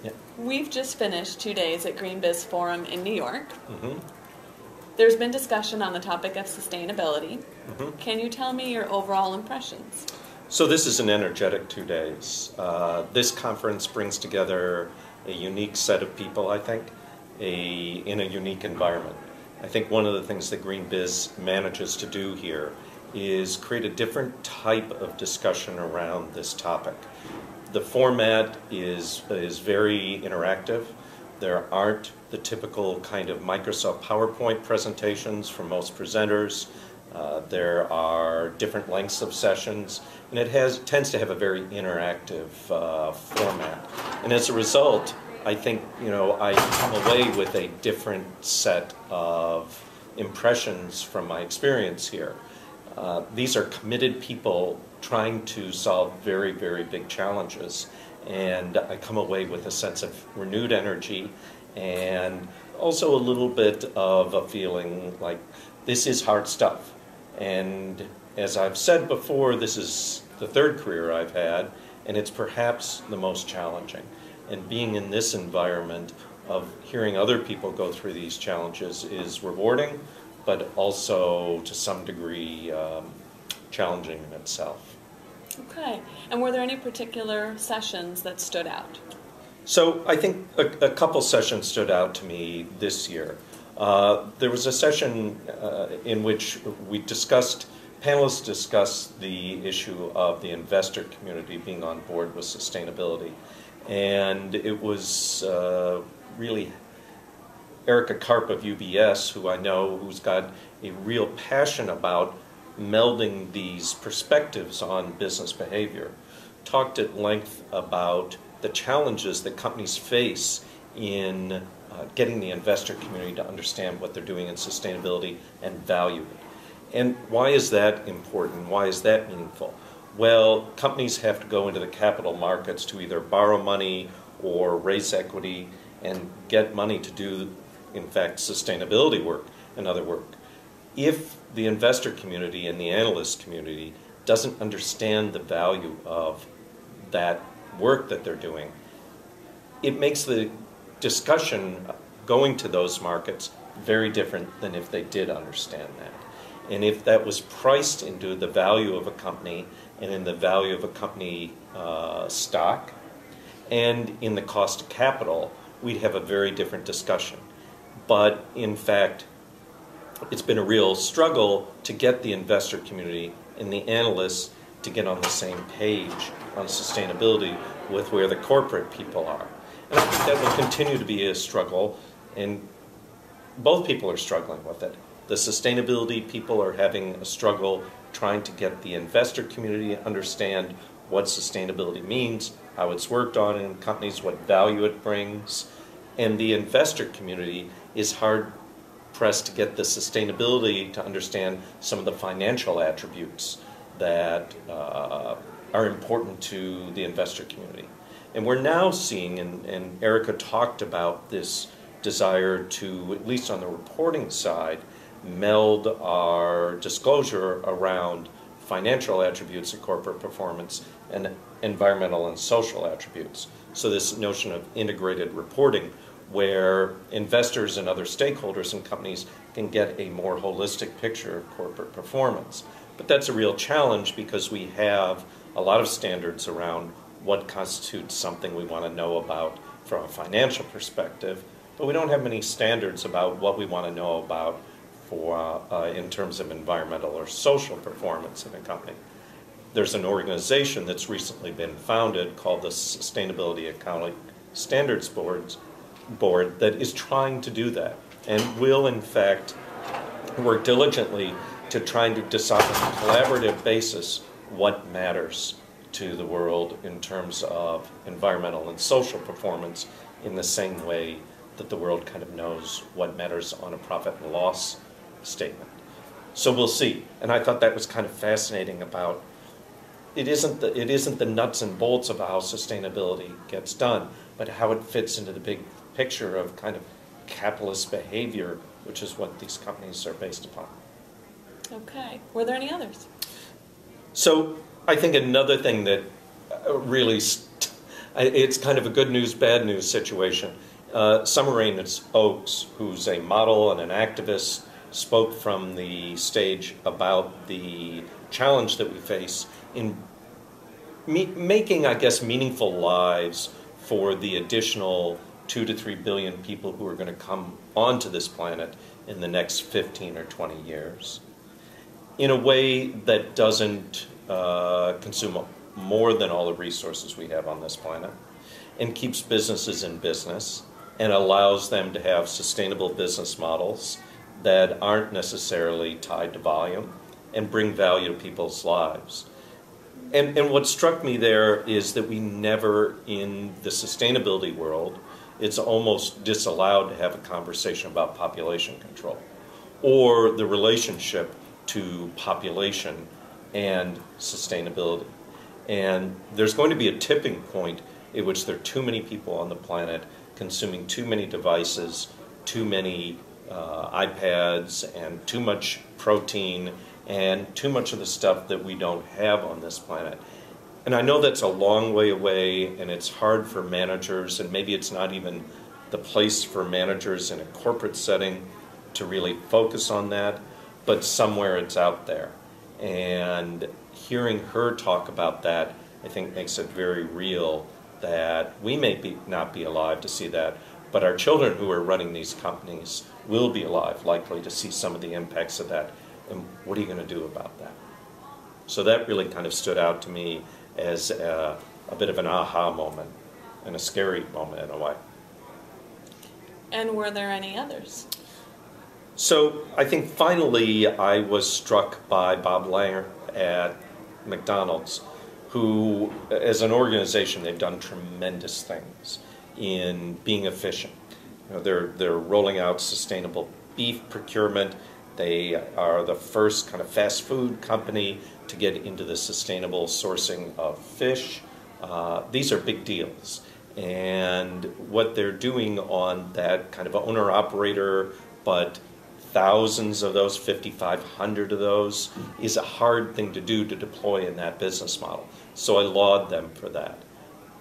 Yeah. We've just finished 2 days at GreenBiz Forum in New York. Mm-hmm. There's been discussion on the topic of sustainability. Mm-hmm. Can you tell me your overall impressions? So this is an energetic 2 days. This conference brings together a unique set of people, I think, in a unique environment. I think one of the things that GreenBiz manages to do here is create a different type of discussion around this topic. The format is very interactive. There aren't the typical kind of Microsoft PowerPoint presentations from most presenters. There are different lengths of sessions, and it tends to have a very interactive format. And as a result, I think I come away with a different set of impressions from my experience here. These are committed people trying to solve very, very big challenges, and I come away with a sense of renewed energy and also a little bit of a feeling like this is hard stuff. And as I've said before, this is the third career I've had, and it's perhaps the most challenging. And being in this environment of hearing other people go through these challenges is rewarding, but also to some degree challenging in itself. Okay. And were there any particular sessions that stood out? So I think a couple sessions stood out to me this year. There was a session in which panelists discussed the issue of the investor community being on board with sustainability. And it was really Erica Karp of UBS, who I know who's got a real passion about melding these perspectives on business behavior, talked at length about the challenges that companies face in getting the investor community to understand what they're doing in sustainability and value it. And why is that important? Why is that meaningful? Well, companies have to go into the capital markets to either borrow money or raise equity and get money to do, in fact, sustainability work and other work. If the investor community and the analyst community doesn't understand the value of that work that they're doing, it makes the discussion going to those markets very different than if they did understand that. And if that was priced into the value of a company and in the value of a company stock and in the cost of capital, we'd have a very different discussion. But in fact, it's been a real struggle to get the investor community and the analysts to get on the same page on sustainability with where the corporate people are. And I think that will continue to be a struggle, and both people are struggling with it. The sustainability people are having a struggle trying to get the investor community to understand what sustainability means, how it's worked on in companies, what value it brings. And the investor community is hard pressed to get the sustainability to understand some of the financial attributes that are important to the investor community. And we're now seeing, and Erica talked about this desire to, at least on the reporting side, meld our disclosure around financial attributes of corporate performance and environmental and social attributes. So this notion of integrated reporting, where investors and other stakeholders in companies can get a more holistic picture of corporate performance. But that's a real challenge because we have a lot of standards around what constitutes something we want to know about from a financial perspective, but we don't have many standards about what we want to know about for in terms of environmental or social performance in a company. There's an organization that's recently been founded called the Sustainability Accounting Standards Board that is trying to do that and will, in fact, work diligently to try to decide on a collaborative basis what matters to the world in terms of environmental and social performance in the same way that the world kind of knows what matters on a profit and loss statement. So we'll see. And I thought that was kind of fascinating about it isn't the nuts and bolts of how sustainability gets done, but how it fits into the big picture of kind of capitalist behavior, which is what these companies are based upon. Okay. Were there any others? So I think another thing that really It's kind of a good news, bad news situation. Summer Oaks, who's a model and an activist, spoke from the stage about the challenge that we face in making, I guess, meaningful lives for the additional 2 to 3 billion people who are going to come onto this planet in the next 15 or 20 years in a way that doesn't consume more than all the resources we have on this planet, and keeps businesses in business and allows them to have sustainable business models that aren't necessarily tied to volume and bring value to people's lives. And what struck me there is that we never, in the sustainability world, it's almost disallowed to have a conversation about population control or the relationship to population and sustainability. And there's going to be a tipping point in which there are too many people on the planet consuming too many devices, too many iPads, and too much protein, and too much of the stuff that we don't have on this planet. And I know that's a long way away, and it's hard for managers, and maybe it's not even the place for managers in a corporate setting to really focus on that, but somewhere it's out there. And hearing her talk about that, I think, makes it very real that we may not be alive to see that, but our children who are running these companies will be alive, likely to see some of the impacts of that. And what are you going to do about that? So that really kind of stood out to me as a bit of an aha moment and a scary moment in a way. And were there any others? So I think finally I was struck by Bob Langer at McDonald's, who, as an organization, they've done tremendous things in being efficient. You know, they're rolling out sustainable beef procurement. They are the first kind of fast food company to get into the sustainable sourcing of fish. These are big deals. And what they're doing on that kind of owner-operator, but thousands of those, 5,500 of those, is a hard thing to do to deploy in that business model. So I laud them for that.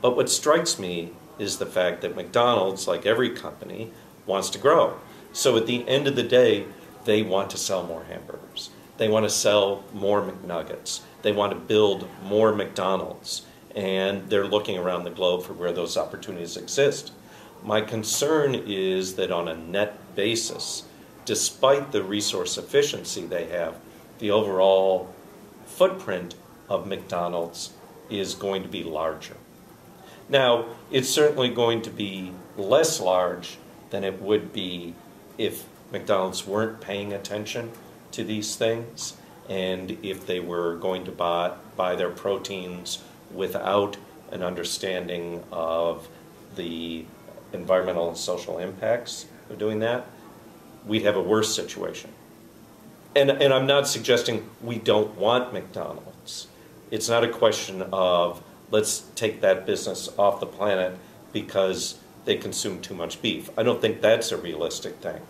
But what strikes me is the fact that McDonald's, like every company, wants to grow. So at the end of the day, they want to sell more hamburgers. They want to sell more McNuggets. They want to build more McDonald's. And they're looking around the globe for where those opportunities exist. My concern is that on a net basis, despite the resource efficiency they have, the overall footprint of McDonald's is going to be larger. Now, it's certainly going to be less large than it would be if McDonald's weren't paying attention to these things, and if they were going to buy their proteins without an understanding of the environmental and social impacts of doing that, we'd have a worse situation. And I'm not suggesting we don't want McDonald's. It's not a question of let's take that business off the planet because they consume too much beef. I don't think that's a realistic thing.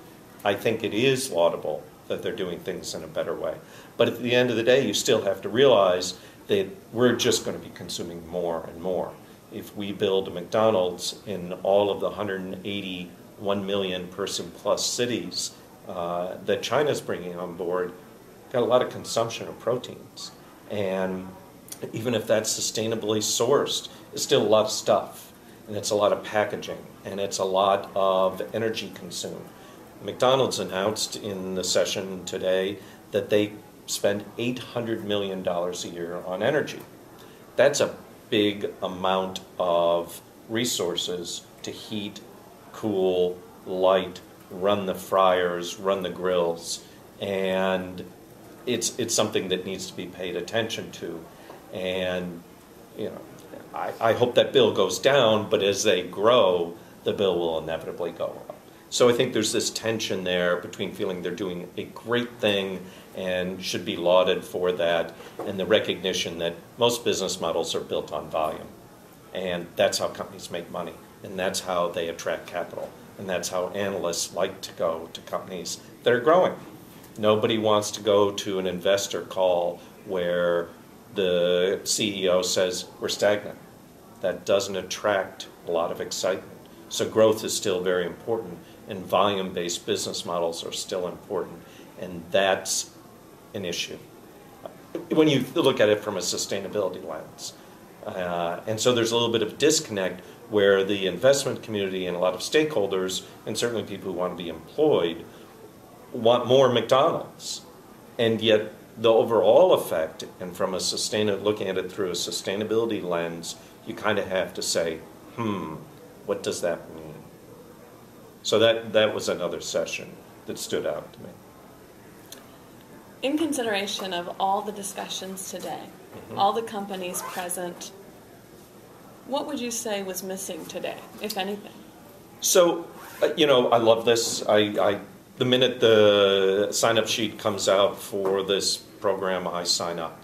I think it is laudable that they're doing things in a better way. But at the end of the day, you still have to realize that we're just going to be consuming more and more. If we build a McDonald's in all of the 181 million person plus cities that China's bringing on board, got a lot of consumption of proteins. And even if that's sustainably sourced, it's still a lot of stuff. And it's a lot of packaging. And it's a lot of energy consumed. McDonald's announced in the session today that they spend $800 million a year on energy. That's a big amount of resources to heat, cool, light, run the fryers, run the grills, and it's something that needs to be paid attention to. And you know, I hope that bill goes down, but as they grow, the bill will inevitably go up. So I think there's this tension there between feeling they're doing a great thing and should be lauded for that, and the recognition that most business models are built on volume. And that's how companies make money, and that's how they attract capital, and that's how analysts like to go to companies that are growing. Nobody wants to go to an investor call where the CEO says, we're stagnant. that doesn't attract a lot of excitement. So growth is still very important, and volume-based business models are still important, and that's an issue when you look at it from a sustainability lens. And so there's a little bit of disconnect where the investment community and a lot of stakeholders, and certainly people who want to be employed, want more McDonald's. And yet the overall effect, and from a looking at it through a sustainability lens, you kind of have to say, what does that mean? So that was another session that stood out to me. In consideration of all the discussions today, all the companies present, what would you say was missing today, if anything? So, I love this. The minute the sign-up sheet comes out for this program, I sign up.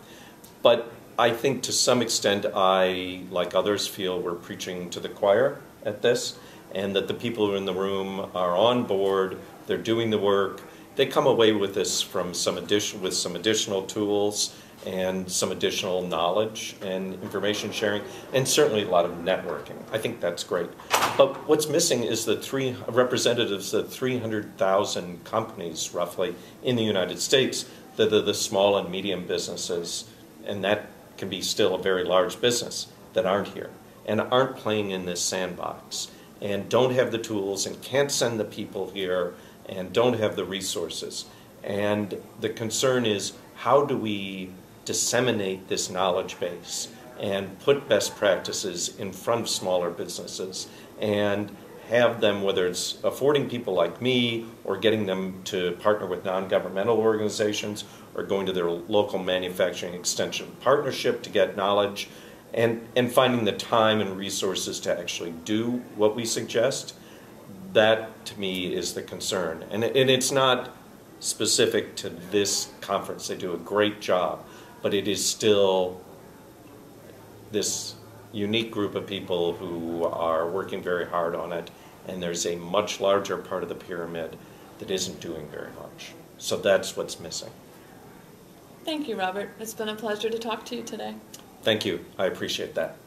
But I think to some extent I, like others, feel we're preaching to the choir at this, and that the people who are in the room are on board, they're doing the work. They come away with this with some additional tools and some additional knowledge and information sharing, and certainly a lot of networking. I think that's great. But what's missing is the representatives of 300,000 companies, roughly, in the United States that are the small and medium businesses, and that can be still a very large business, that aren't here and aren't playing in this sandbox and don't have the tools and can't send the people here and don't have the resources. And the concern is, how do we disseminate this knowledge base and put best practices in front of smaller businesses and have them, whether it's affording people like me or getting them to partner with non-governmental organizations or going to their local manufacturing extension partnership to get knowledge, and finding the time and resources to actually do what we suggest. That, to me, is the concern. And it's not specific to this conference. They do a great job. But it is still this unique group of people who are working very hard on it, and there's a much larger part of the pyramid that isn't doing very much. So that's what's missing. Thank you, Robert. It's been a pleasure to talk to you today. Thank you. I appreciate that.